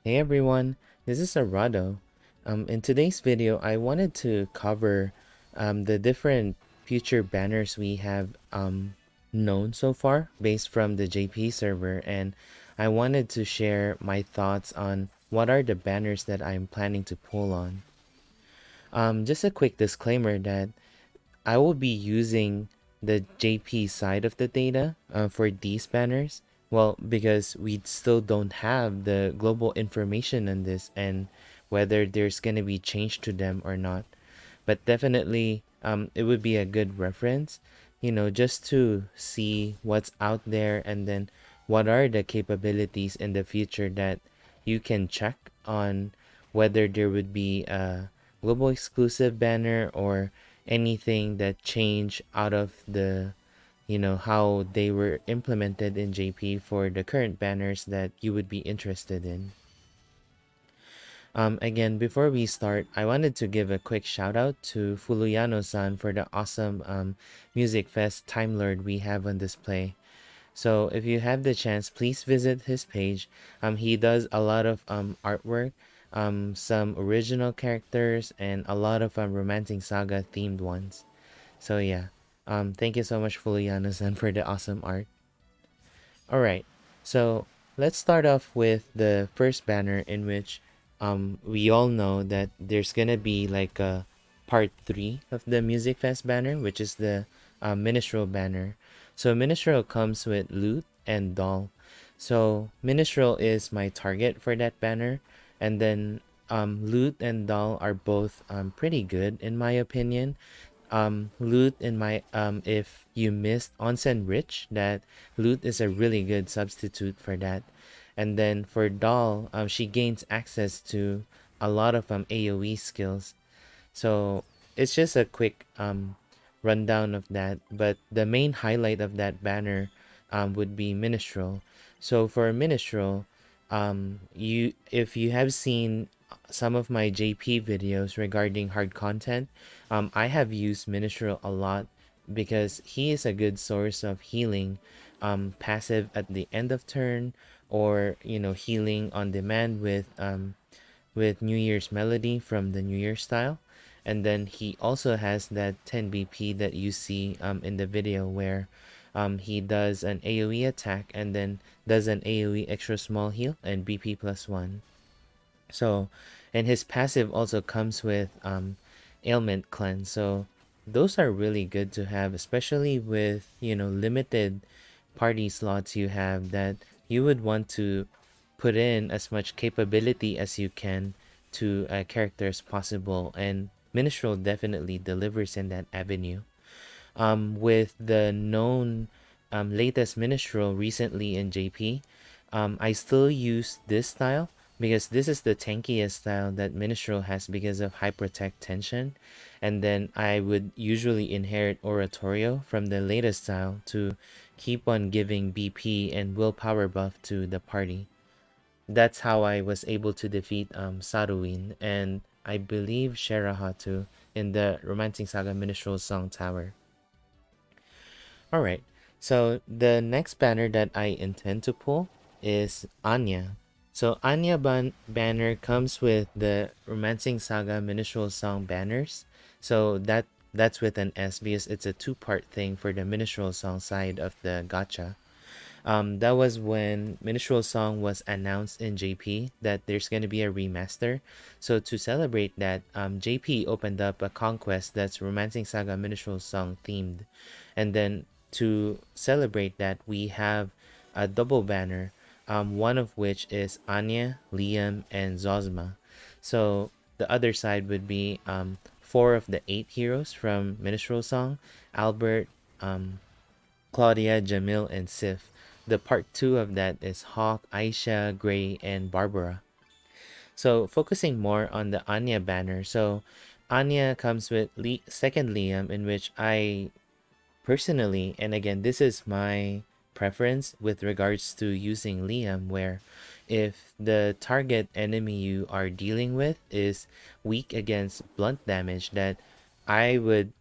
Hey everyone, this is Arado. In today's video, I wanted to cover the different future banners we have known so far based from the JP server, and I wanted to share my thoughts on what are the banners that I'm planning to pull on. Just a quick disclaimer that I will be using the JP side of the data for these banners. Well, because we still don't have the global information on this and whether there's going to be change to them or not. But definitely, it would be a good reference, just to see what's out there and then what are the capabilities in the future that you can check on whether there would be a global exclusive banner or anything that changed out of the how they were implemented in JP for the current banners that you would be interested in. Again, before we start, I wanted to give a quick shout out to Fuluyano-san for the awesome Music Fest Time Lord we have on display. So if you have the chance, please visit his page. He does a lot of artwork, some original characters, and a lot of Romancing Saga themed ones. So yeah, thank you so much, Fuluyano-san, for the awesome art. All right, so let's start off with the first banner in which we all know that there's gonna be like a part 3 of the Music Fest banner, which is the Minstrel banner. So Minstrel comes with Lute and Doll. So Minstrel is my target for that banner, and then Lute and Doll are both pretty good in my opinion. Lute in my if you missed Onsen Rich, that Lute is a really good substitute for that. And then for Doll, she gains access to a lot of AoE skills. So it's just a quick rundown of that. But the main highlight of that banner would be Minstrel. So for Minstrel, you if you have seen some of my JP videos regarding hard content, I have used Minstrel a lot because he is a good source of healing, passive at the end of turn, or healing on demand with New Year's Melody from the New Year style. And then he also has that 10 BP that you see in the video where he does an AoE attack and then does an AoE extra small heal and BP plus 1. So, and his passive also comes with ailment cleanse. So those are really good to have, especially with limited party slots you have, that you would want to put in as much capability as you can to a character as possible, and Minstrel definitely delivers in that avenue. With the known latest Minstrel recently in JP, I still use this style because this is the tankiest style that Minstrel has because of high protect tension. And then I would usually inherit Oratorio from the latest style to keep on giving BP and willpower buff to the party. That's how I was able to defeat Saruin and I believe Sherahatu in the Romancing Saga Minstrel Song Tower. Alright, so the next banner that I intend to pull is Anya. So Anya banner comes with the Romancing Saga Minstrel Song banners. So that's with an S because it's a two-part thing for the Minstrel Song side of the gacha. That was when Minstrel Song was announced in JP that there's gonna be a remaster. So to celebrate that, JP opened up a conquest that's Romancing Saga Minstrel Song themed, and then to celebrate that, we have a double banner, one of which is Anya, Liam, and Zozma. So the other side would be 4 of the 8 heroes from Minstrel Song: Albert, Claudia, Jamil, and Sif. The part 2 of that is Hawk, Aisha, Gray, and Barbara. So focusing more on the Anya banner. So Anya comes with second Liam, in which I personally, and again, this is my preference with regards to using Liam, where if the target enemy you are dealing with is weak against blunt damage, that I would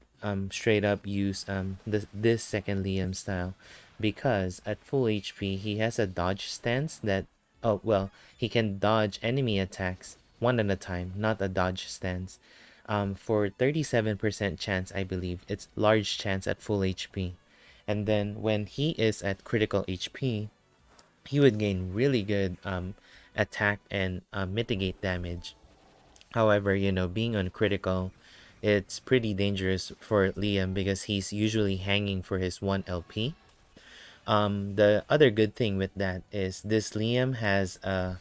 straight up use this second Liam style, because at full HP he has a dodge stance that Oh, well, he can dodge enemy attacks one at a time, not a dodge stance. For 37% chance, I believe. It's large chance at full HP. And then when he is at critical HP, he would gain really good attack and mitigate damage. However, being on critical, it's pretty dangerous for Liam because he's usually hanging for his 1 LP. The other good thing with that is this Liam has a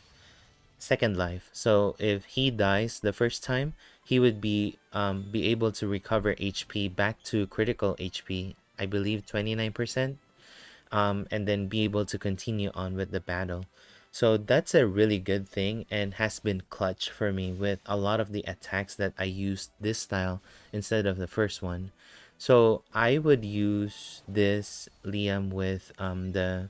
second life. So if he dies the first time, he would be able to recover HP back to critical HP, I believe 29%, and then be able to continue on with the battle. So that's a really good thing and has been clutch for me with a lot of the attacks that I used this style instead of the first one. So I would use this Liam with the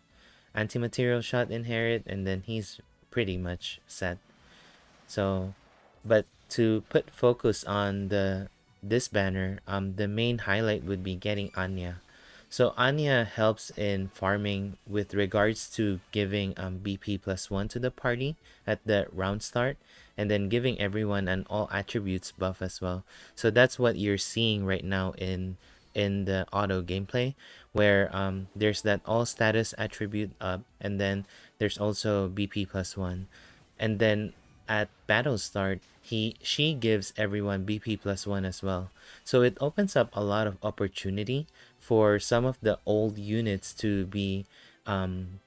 anti-material shot inherit, and then he's pretty much set. So, but to put focus on this banner, the main highlight would be getting Anya. So Anya helps in farming with regards to giving BP +1 to the party at the round start, and then giving everyone an all attributes buff as well. So that's what you're seeing right now in the auto gameplay, where there's that all status attribute up, and then there's also BP +1, and then at battle start she gives everyone BP +1 as well. So it opens up a lot of opportunity for some of the old units um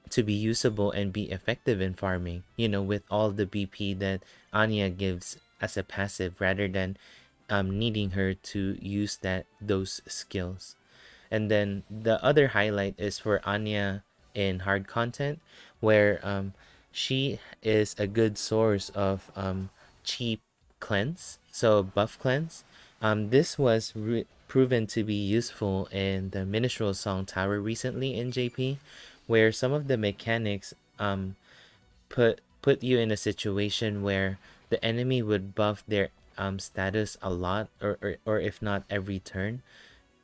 to be usable and be effective in farming, with all the BP that Anya gives as a passive, rather than needing her to use those skills. And then the other highlight is for Anya in hard content, where she is a good source of cheap cleanse, so buff cleanse. This was proven to be useful in the Minstrel Song Tower recently in JP, where some of the mechanics put you in a situation where the enemy would buff their status a lot, or if not every turn,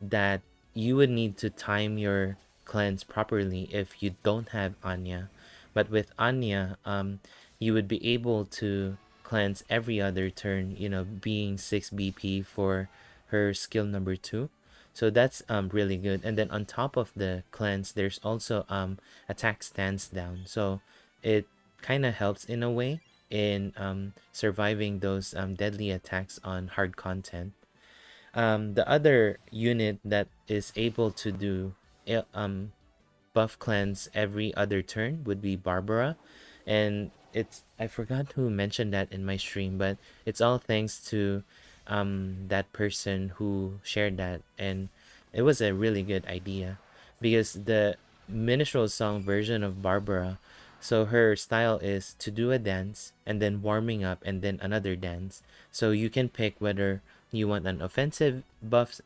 that you would need to time your cleanse properly if you don't have Anya. But with Anya, you would be able to cleanse every other turn, being 6 BP for her skill number 2. So that's really good. And then on top of the cleanse, there's also attack stance down. So it kind of helps in a way in surviving those deadly attacks on hard content. The other unit that is able to do buff cleanse every other turn would be Barbara, and I forgot who mentioned that in my stream, but it's all thanks to that person who shared that, and it was a really good idea because the minstrel song version of Barbara, so her style is to do a dance and then warming up and then another dance. So you can pick whether you want an offensive buff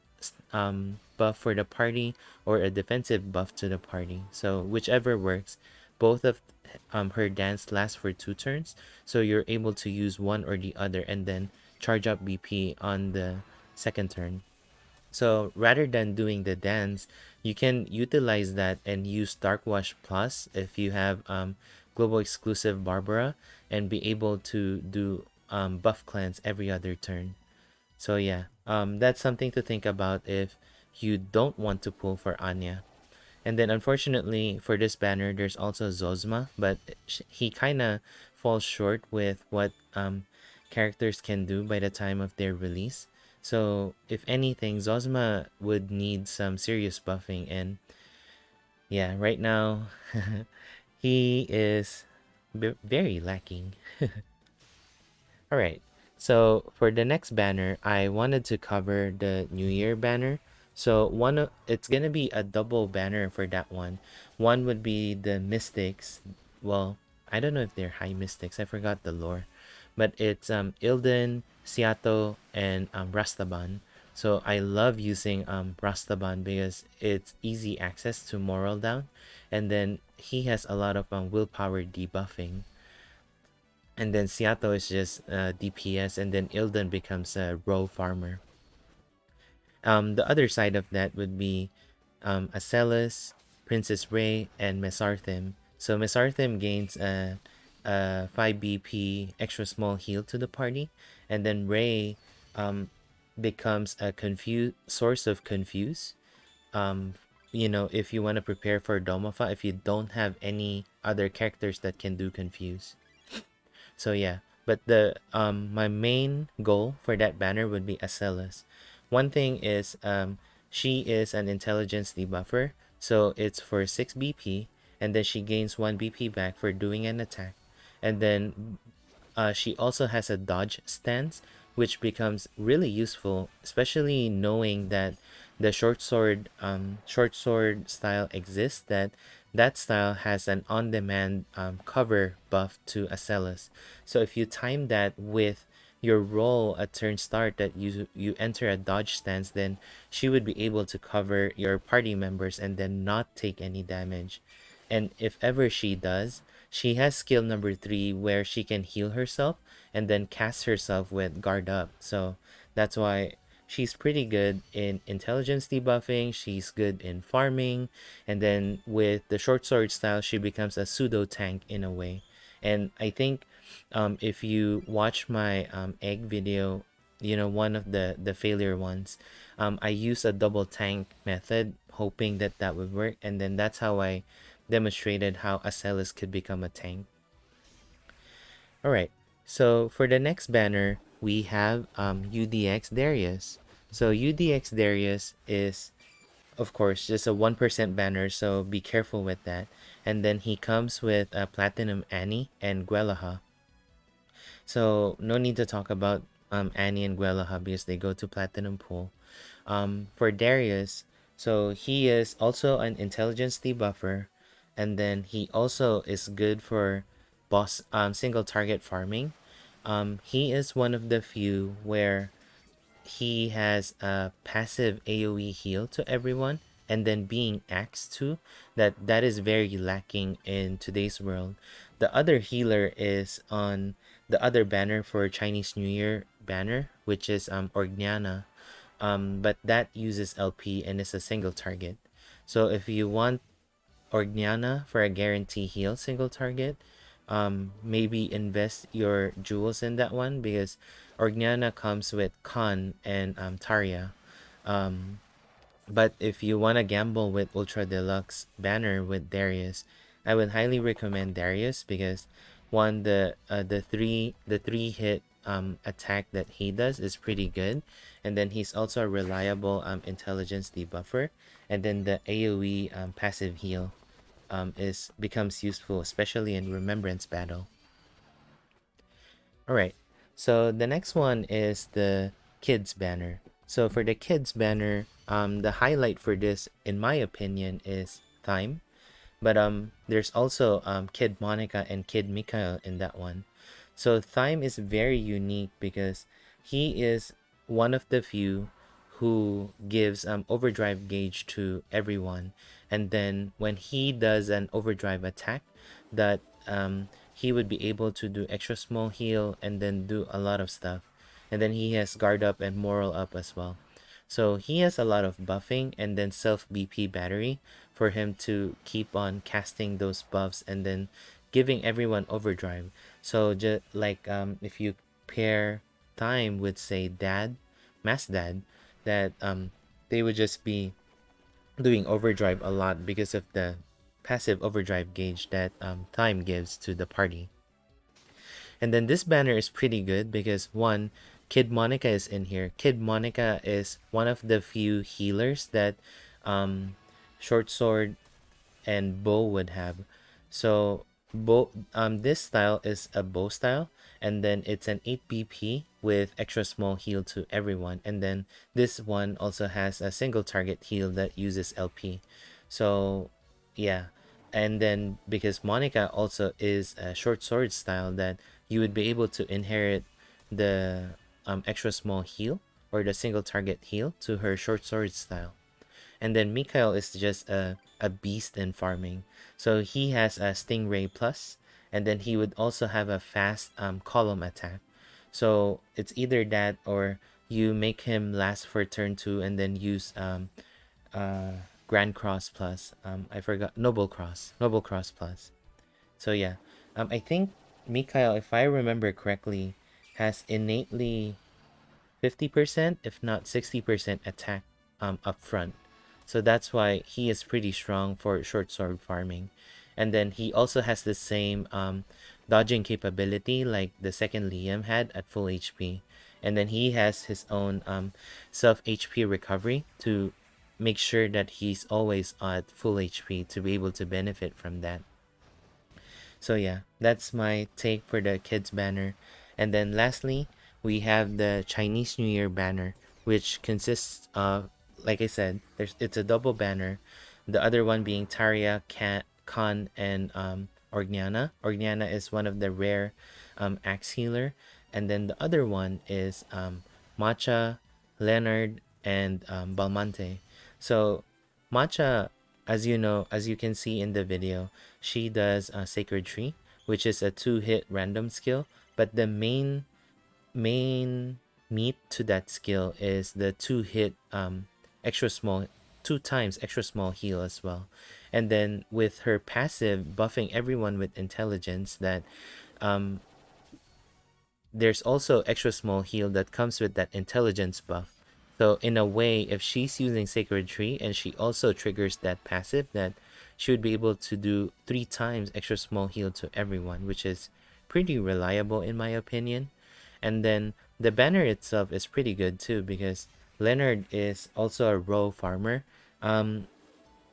for the party or a defensive buff to the party. So whichever works. Both of her dance lasts for 2 turns, so you're able to use one or the other and then charge up BP on the second turn. So rather than doing the dance, you can utilize that and use Dark Wash Plus if you have global exclusive Barbara, and be able to do buff cleanse every other turn. So yeah, that's something to think about if you don't want to pull for Anya. And then unfortunately for this banner, there's also Zozma, but he kind of falls short with what characters can do by the time of their release. So if anything, Zozma would need some serious buffing, and yeah, right now he is very lacking. All right. So for the next banner, I wanted to cover the New Year banner. So it's gonna be a double banner for that one. One would be the Mystics. Well, I don't know if they're high Mystics. I forgot the lore, but it's Ilden, Seattle, and Rastaban. So I love using Rastaban because it's easy access to Moral Down, and then he has a lot of willpower debuffing. And then Seattle is just DPS, and then Ilden becomes a row farmer. The other side of that would be Asellus, Princess Ray, and Mesarthim. So Miss Arthim gains a 5 BP extra small heal to the party, and then Ray becomes a source of confuse. Um, if you want to prepare for Domafa, if you don't have any other characters that can do confuse. So yeah, but the my main goal for that banner would be Asellus. One thing is she is an intelligence debuffer, so it's for 6 BP, and then she gains 1 BP back for doing an attack. And then she also has a dodge stance, which becomes really useful, especially knowing that the short sword style exists. That style has an on-demand cover buff to Asellus. So if you time that with your roll at turn start that you enter a dodge stance, then she would be able to cover your party members and then not take any damage. And if ever she does, she has skill number 3 where she can heal herself and then cast herself with guard up. So that's why she's pretty good in intelligence debuffing, she's good in farming, and then with the short sword style, she becomes a pseudo tank in a way. And I think if you watch my egg video, one of the failure ones, I use a double tank method, hoping that that would work, and then that's how I demonstrated how Asellus could become a tank. Alright, so for the next banner, we have UDX Darius. So UDX Darius is, of course, just a 1% banner, so be careful with that. And then he comes with a Platinum Annie and Gwelaha. So no need to talk about Annie and Gwelaha because they go to Platinum Pool. For Darius, so he is also an intelligence debuffer, and then he also is good for boss single target farming. He is one of the few where he has a passive AoE heal to everyone, and then being axed too. That is very lacking in today's world. The other healer is on the other banner for Chinese New Year banner, which is Orgnana. But that uses LP and is a single target. So if you want Orgnana for a guarantee heal single target, maybe invest your jewels in that one because Orgnana comes with Khan and Tarya. Um, but if you want to gamble with Ultra Deluxe banner with Darius, I would highly recommend Darius because one the three hit attack that he does is pretty good, and then he's also a reliable intelligence debuffer, and then the AoE passive heal is becomes useful especially in Remembrance battle. All right. So the next one is the kids banner. So for the kids banner, the highlight for this, in my opinion, is Thyme. But there's also Kid Monica and Kid Mikael in that one. So Thyme is very unique because he is one of the few who gives overdrive gauge to everyone, and then when he does an overdrive attack, that he would be able to do extra small heal and then do a lot of stuff, and then he has guard up and moral up as well. So he has a lot of buffing and then self BP battery for him to keep on casting those buffs and then giving everyone overdrive. So just like if you pair Thyme with say Dad, Mass Dad, that they would just be doing overdrive a lot because of the passive overdrive gauge that Thyme gives to the party. And then this banner is pretty good because one, Kid Monica is in here. Kid Monica is one of the few healers that Short Sword and Bow would have. So this style is a bow style, and then it's an 8 BP with extra small heal to everyone. And then this one also has a single target heal that uses LP. So yeah. And then because Monica also is a short sword style, that you would be able to inherit the extra small heal or the single target heal to her short sword style. And then Mikael is just a beast in farming. So he has a Stingray Plus, and then he would also have a fast column attack. So it's either that or you make him last for turn 2 and then use Grand Cross Plus. I forgot Noble Cross Plus. So yeah, I think Mikhail, if I remember correctly, has innately 50%, if not 60% attack up front. So that's why he is pretty strong for short sword farming. And then he also has the same dodging capability like the second Liam had at full HP. And then he has his own self HP recovery to make sure that he's always at full HP to be able to benefit from that. So yeah, that's my take for the kids banner. And then lastly, we have the Chinese New Year banner, which consists of, like I said, it's a double banner. The other one being Taria, Khan, and Orgnana. Orgnana is one of the rare axe healer, and then the other one is Macha, Leonard, and Balmante. So Macha, as you know, as you can see in the video, she does Sacred Tree, which is a two-hit random skill. But the main meat to that skill is the two-hit extra small, two times extra small heal as well. And then with her passive buffing everyone with intelligence, that um, there's also extra small heal that comes with that intelligence buff. So in a way, if she's using Sacred Tree and she also triggers that passive, that she would be able to do 3 times extra small heal to everyone, which is pretty reliable in my opinion. And then the banner itself is pretty good too because Leonard is also a row farmer.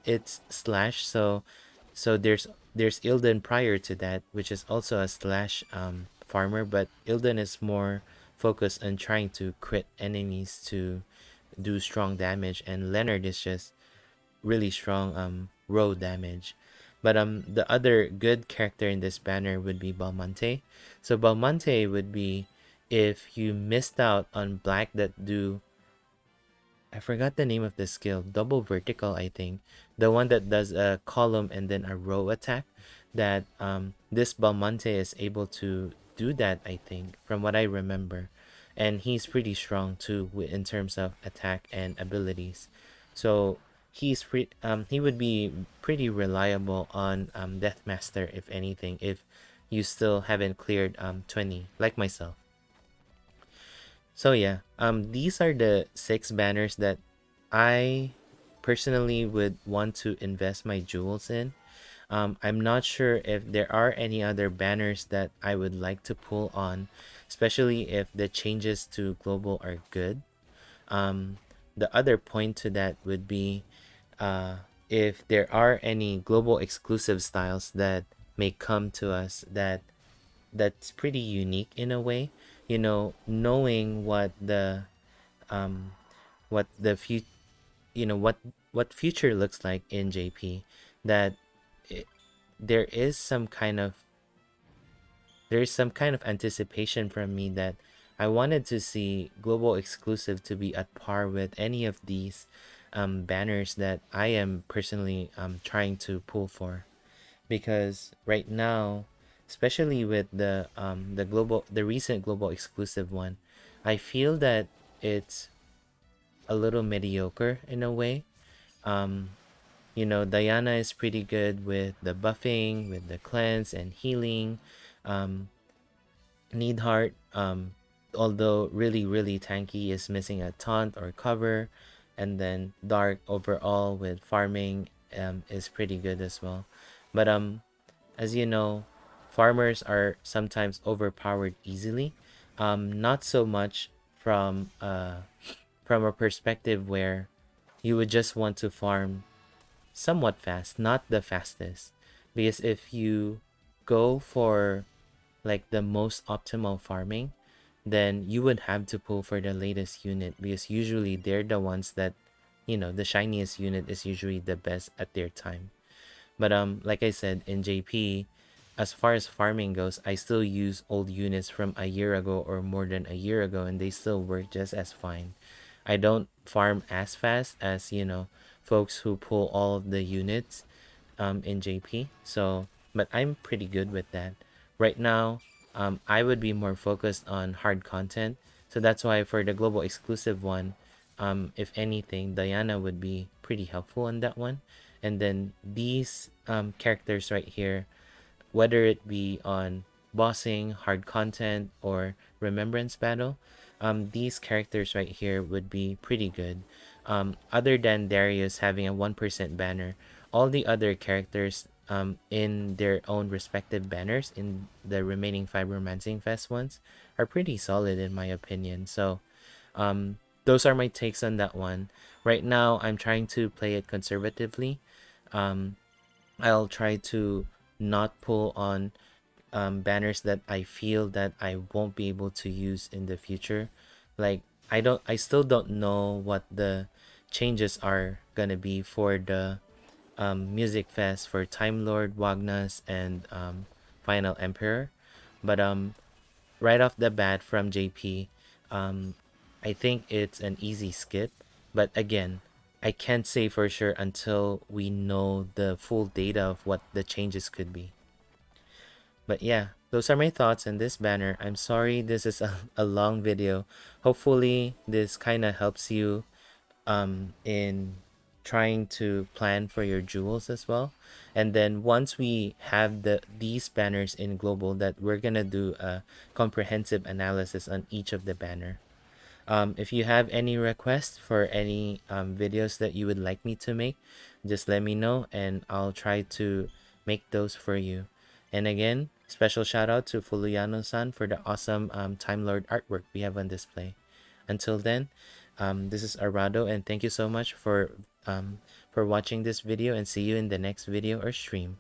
It's slash, so there's Ilden prior to that, which is also a slash farmer, but Ilden is more focused on trying to crit enemies to do strong damage, and Leonard is just really strong row damage. But the other good character in this banner would be Balmante. So Balmante would be if you missed out on black that do, I forgot the name of the skill. Double vertical, I think. The one that does a column and then a row attack. That this Belmonte is able to do that, I think, from what I remember. And he's pretty strong too in terms of attack and abilities. So he would be pretty reliable on Deathmaster if anything, if you still haven't cleared 20 like myself. So yeah, these are the 6 banners that I personally would want to invest my jewels in. I'm not sure if there are any other banners that I would like to pull on, especially if the changes to global are good. Um, the other point to that would be if there are any global exclusive styles that may come to us that's pretty unique in a way. You know, knowing um what the future, you know, what future looks like in JP, that it, there is some kind of anticipation from me that I wanted to see global exclusive to be at par with any of these banners that I am personally trying to pull for, because right now, especially with the recent global exclusive one, I feel that it's a little mediocre in a way. um you know, Diana is pretty good with the buffing, with the cleanse and healing. um Needhart, although really tanky, is missing a taunt or cover. And then Dark overall with farming is pretty good as well. But as you know, farmers are sometimes overpowered easily. Not so much from a perspective where you would just want to farm somewhat fast, not the fastest. Because if you go for like the most optimal farming, then you would have to pull for the latest unit, because usually they're the ones that, you know, the shiniest unit is usually the best at their time. But like I said, in JP, as far as farming goes, I still use old units from a year ago or more than a year ago, and they still work just as fine. I don't farm as fast as, you know, folks who pull all of the units in JP. So, but I'm pretty good with that. Right now, I would be more focused on hard content. So that's why for the global exclusive one, if anything, Diana would be pretty helpful on that one. And then these characters right here, whether it be on bossing, hard content, or remembrance battle, these characters right here would be pretty good. Other than Darius having a 1% banner, all the other characters in their own respective banners in the remaining 5 Romancing Fest ones are pretty solid in my opinion. So those are my takes on that one. Right now, I'm trying to play it conservatively. Um, I'll try to not pull on banners that I feel that I won't be able to use in the future. Like I still don't know what the changes are gonna be for the music fest for Time Lord, Wagnas, and Final Emperor. But right off the bat from JP, um, I think it's an easy skip. But again, I can't say for sure until we know the full data of what the changes could be. But yeah, those are my thoughts on this banner. I'm sorry this is a long video. Hopefully this kind of helps you in trying to plan for your jewels as well. And then once we have these banners in global, that we're gonna do a comprehensive analysis on each of the banner. If you have any requests for any videos that you would like me to make, just let me know and I'll try to make those for you. And again, special shout out to Fuluyano-san for the awesome Time Lord artwork we have on display. Until then, this is Arado, and thank you so much for watching this video, and see you in the next video or stream.